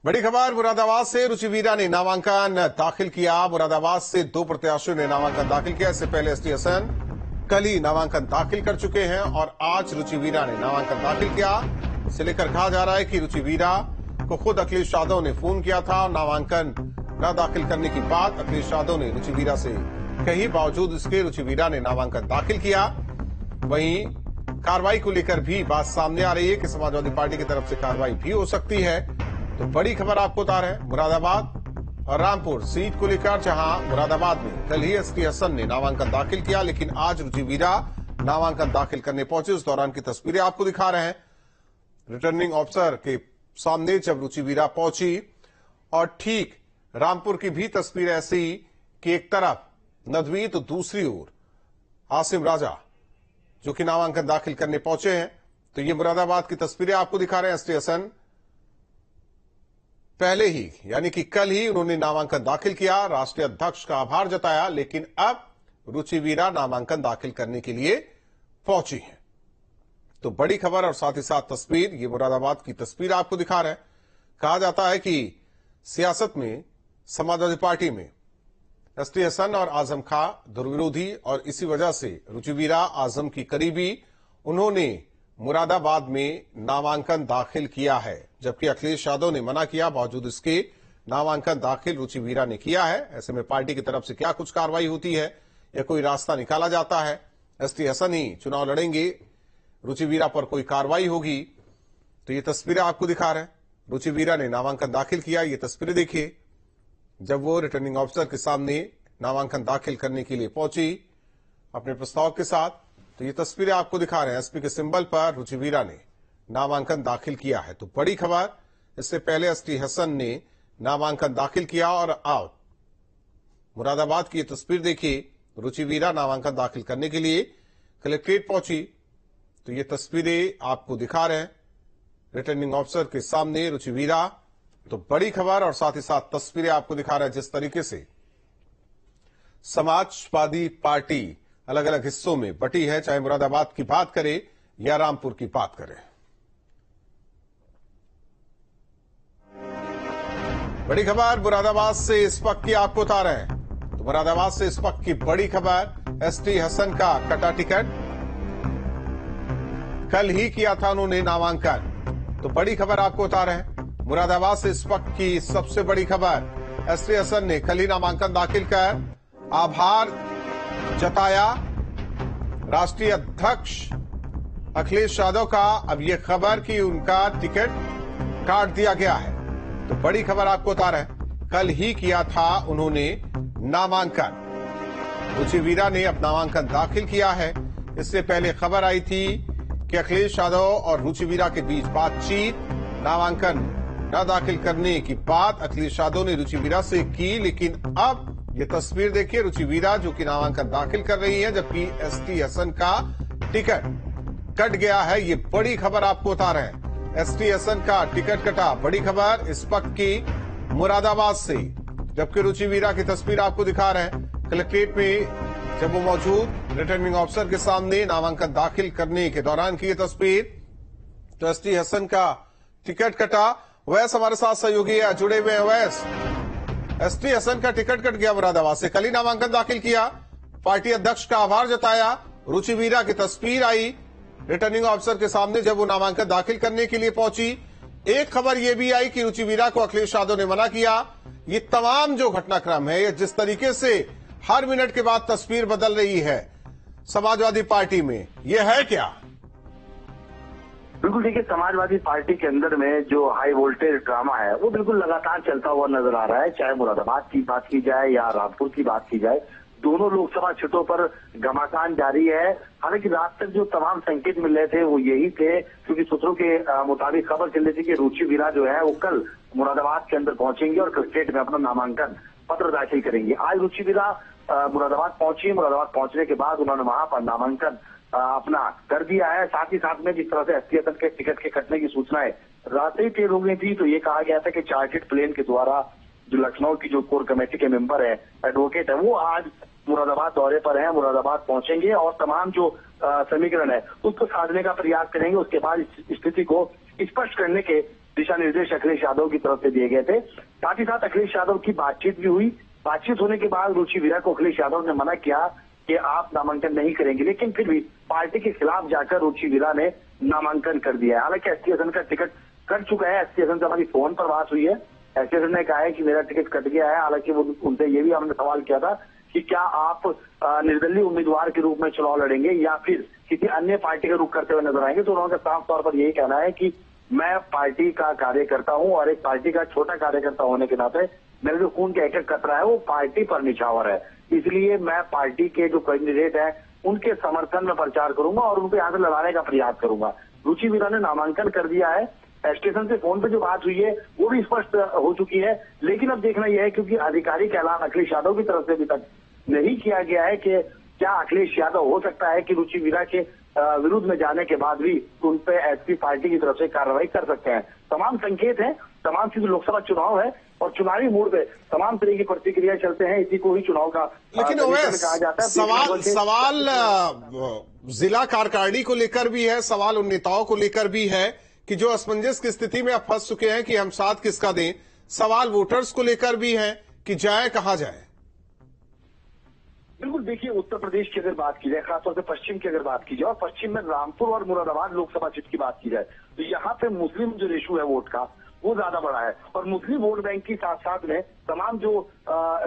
बड़ी खबर मुरादाबाद से रुचिवीरा ने नामांकन दाखिल किया। मुरादाबाद से 2 प्रत्याशियों ने नामांकन दाखिल किया। इससे पहले एसटी हसन कल ही नामांकन दाखिल कर चुके हैं और आज रुचिवीरा ने नामांकन दाखिल किया। इसे लेकर कहा जा रहा है कि रुचिवीरा को खुद अखिलेश यादव ने फोन किया था। नामांकन न दाखिल करने की बात अखिलेश यादव ने रुचिवीरा से कही। बावजूद इसके रुचिवीरा ने नामांकन दाखिल किया। वहीं कार्रवाई को लेकर भी बात सामने आ रही है कि समाजवादी पार्टी की तरफ से कार्रवाई भी हो सकती है। तो बड़ी खबर आपको बता रहे हैं मुरादाबाद और रामपुर सीट को लेकर, जहां मुरादाबाद में कल ही एसटी हसन ने नामांकन दाखिल किया, लेकिन आज रुचिवीरा नामांकन दाखिल करने पहुंचे। उस दौरान की तस्वीरें आपको दिखा रहे हैं। रिटर्निंग ऑफिसर के सामने जब रुचिवीरा पहुंची और ठीक रामपुर की भी तस्वीर ऐसी कि एक तरफ नदवी तो दूसरी ओर आसिम राजा जो कि नामांकन दाखिल करने पहुंचे हैं। तो ये मुरादाबाद की तस्वीरें आपको दिखा रहे हैं। एसटी हसन पहले ही यानी कि कल ही उन्होंने नामांकन दाखिल किया, राष्ट्रीय अध्यक्ष का आभार जताया, लेकिन अब रुचिवीरा नामांकन दाखिल करने के लिए पहुंची हैं। तो बड़ी खबर और साथ ही साथ तस्वीर, ये मुरादाबाद की तस्वीर आपको दिखा रहे हैं। कहा जाता है कि सियासत में समाजवादी पार्टी में एसटी हसन और आजम खां दुर्विरोधी और इसी वजह से रुचिवीरा आजम की करीबी, उन्होंने मुरादाबाद में नामांकन दाखिल किया है, जबकि अखिलेश यादव ने मना किया। बावजूद इसके नामांकन दाखिल रुचिवीरा ने किया है। ऐसे में पार्टी की तरफ से क्या कुछ कार्रवाई होती है या कोई रास्ता निकाला जाता है? एसटी हसन ही चुनाव लड़ेंगे, रुचिवीरा पर कोई कार्रवाई होगी? तो ये तस्वीरें आपको दिखा रहे हैं। रुचिवीरा ने नामांकन दाखिल किया। ये तस्वीरें देखिए जब वो रिटर्निंग ऑफिसर के सामने नामांकन दाखिल करने के लिए पहुंची अपने प्रस्ताव के साथ। तो ये तस्वीरें आपको दिखा रहे हैं। एसपी के सिंबल पर रुचिवीरा ने नामांकन दाखिल किया है। तो बड़ी खबर, इससे पहले एसटी हसन ने नामांकन दाखिल किया और अब मुरादाबाद की ये तस्वीर देखिए, रुचिवीरा नामांकन दाखिल करने के लिए कलेक्ट्रेट पहुंची। तो ये तस्वीरें आपको दिखा रहे हैं रिटर्निंग ऑफिसर के सामने रुचिवीरा। तो बड़ी खबर और साथ ही साथ तस्वीरें आपको दिखा रहे हैं जिस तरीके से समाजवादी पार्टी अलग अलग हिस्सों में बटी है, चाहे मुरादाबाद की बात करें या रामपुर की बात करें। बड़ी खबर मुरादाबाद से इस वक्त की आपको बता रहे हैं। तो मुरादाबाद से इस वक्त की बड़ी खबर, एसटी हसन का कटा टिकट, कल ही किया था उन्होंने नामांकन। तो बड़ी खबर आपको बता रहे हैं मुरादाबाद से इस वक्त की सबसे बड़ी खबर, एसटी हसन ने कल ही नामांकन दाखिल कर आभार जताया राष्ट्रीय अध्यक्ष अखिलेश यादव का। अब यह खबर कि उनका टिकट काट दिया गया है। तो बड़ी खबर आपको बता रहे हैं, कल ही किया था उन्होंने नामांकन। रुचिवीरा ने अब नामांकन दाखिल किया है। इससे पहले खबर आई थी कि अखिलेश यादव और रुचिवीरा के बीच बातचीत, नामांकन न दाखिल करने की बात अखिलेश यादव ने रुचिवीरा से की, लेकिन अब ये तस्वीर देखिए, रुचिवीरा जो कि नामांकन दाखिल कर रही है, जबकि एसटी हसन का टिकट कट गया है। ये बड़ी खबर आपको बता रहे हैं, एसटी हसन का टिकट कटा। बड़ी खबर इस वक्त की मुरादाबाद से, जबकि रुचिवीरा की तस्वीर आपको दिखा रहे हैं कलेक्ट्रेट में जब वो मौजूद रिटर्निंग ऑफिसर के सामने नामांकन दाखिल करने के दौरान की ये तस्वीर। तो एसटी हसन का टिकट कटा। वैस हमारे साथ सहयोगी जुड़े हुए हैं। वैस, एसटी हसन का टिकट कट गया मुरादाबाद से, कल ही नामांकन दाखिल किया, पार्टी अध्यक्ष का आभार जताया, रुचिवीरा की तस्वीर आई रिटर्निंग ऑफिसर के सामने जब वो नामांकन दाखिल करने के लिए पहुंची। एक खबर यह भी आई कि रुचिवीरा को अखिलेश यादव ने मना किया। ये तमाम जो घटनाक्रम है, ये जिस तरीके से हर मिनट के बाद तस्वीर बदल रही है समाजवादी पार्टी में, यह है क्या? बिल्कुल देखिए, समाजवादी पार्टी के अंदर में जो हाई वोल्टेज ड्रामा है वो बिल्कुल लगातार चलता हुआ नजर आ रहा है। चाहे मुरादाबाद की बात की जाए या रामपुर की बात की जाए, दोनों लोकसभा सीटों पर घमासान जारी है। हालांकि रात तक जो तमाम संकेत मिल रहे थे वो यही थे, क्योंकि सूत्रों के मुताबिक खबर चल रही थी कि रुचिवीरा जो है वो कल मुरादाबाद के अंदर पहुंचेंगे और कलेक्ट्रेट में अपना नामांकन पत्र दाखिल करेंगे। आज रुचिवीरा मुरादाबाद पहुंची। मुरादाबाद पहुंचने के बाद उन्होंने वहां पर नामांकन अपना कर दिया है। साथ ही साथ में जिस तरह से एसटी हसन के टिकट के कटने की सूचनाएं रात ही तेज हो गई थी, तो ये कहा गया था कि चार्टेड प्लेन के द्वारा जो लखनऊ की जो कोर कमेटी के मेंबर है, एडवोकेट है, वो आज मुरादाबाद दौरे पर हैं, मुरादाबाद पहुंचेंगे और तमाम जो समीकरण है उसको साधने का प्रयास करेंगे। उसके बाद इस स्थिति को स्पष्ट करने के दिशा निर्देश अखिलेश यादव की तरफ से दिए गए थे। साथ ही साथ अखिलेश यादव की बातचीत भी हुई। बातचीत होने के बाद रुचि वीरा को अखिलेश यादव ने मना किया कि आप नामांकन नहीं करेंगे, लेकिन फिर भी पार्टी के खिलाफ जाकर रुचि वीरा ने नामांकन कर दिया है। हालांकि एसटी हसन का टिकट कट चुका है। एसटी हसन से हमारी फोन पर बात हुई है। एसटी हसन ने कहा है कि मेरा टिकट कट गया है। हालांकि वो उनसे ये भी हमने सवाल किया था कि क्या आप निर्दलीय उम्मीदवार के रूप में चुनाव लड़ेंगे या फिर किसी अन्य पार्टी का रुख करते हुए नजर आएंगे, तो उन्होंने साफ तौर पर यही कहना है कि मैं पार्टी का कार्यकर्ता हूं और एक पार्टी का छोटा कार्यकर्ता होने के नाते मेरे जो खून का एक एक कतरा है वो पार्टी पर निछावर है, इसलिए मैं पार्टी के जो कैंडिडेट हैं उनके समर्थन में प्रचार करूंगा और उनको यहाँ से लड़ाने का प्रयास करूंगा। रुचि वीरा ने नामांकन कर दिया है। स्टेशन से फोन पे जो बात हुई है वो भी स्पष्ट हो चुकी है, लेकिन अब देखना यह है क्योंकि आधिकारिक ऐलान अखिलेश यादव की तरफ से अभी तक नहीं किया गया है कि क्या अखिलेश यादव हो सकता है कि रुचि वीरा के विरुद्ध में जाने के बाद भी उन पे एसपी पार्टी की तरफ से कार्रवाई कर सकते हैं। तमाम संकेत हैं, तमाम चीज लोकसभा चुनाव है और चुनावी मोड़ पे तमाम तरह की प्रतिक्रिया चलते हैं। इसी को ही चुनाव का लेकिन कहा जाता है। सवाल जिला कार्यकारिणी को लेकर भी है, सवाल उन नेताओं को लेकर भी है कि जो असमंजस की स्थिति में अब फंस चुके हैं कि हम साथ किसका दें। सवाल वोटर्स को लेकर भी है कि जाए कहां जाए। बिल्कुल, देखिए उत्तर प्रदेश की अगर बात की जाए, खासतौर से पश्चिम की अगर बात की जाए और पश्चिम में रामपुर और मुरादाबाद लोकसभा सीट की बात की जाए, तो यहाँ पे मुस्लिम जो रेशो है वोट का वो ज्यादा बड़ा है और मुस्लिम वोट बैंक के साथ साथ में तमाम जो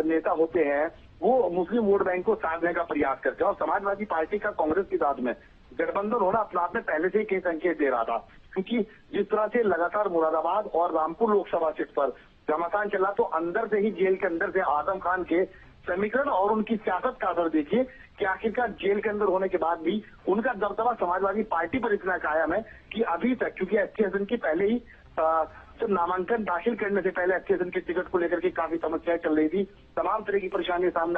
नेता होते हैं वो मुस्लिम वोट बैंक को साधने का प्रयास करते हैं और समाजवादी पार्टी का कांग्रेस के साथ में गठबंधन होना अपने आप में पहले से ही कई संकेत दे रहा था, क्योंकि जिस तरह से लगातार मुरादाबाद और रामपुर लोकसभा सीट पर घमासान चला तो अंदर से ही जेल के अंदर से आजम खान के समीकरण और उनकी सियासत का असर देखिए कि आखिरकार जेल के अंदर होने के बाद भी उनका दबदबा समाजवादी पार्टी पर इतना कायम है कि अभी तक, क्योंकि एसटी हसन की पहले ही नामांकन दाखिल करने से पहले एसटी हसन के टिकट को लेकर के काफी समस्याएं चल रही थी, तमाम तरह की परेशानी सामने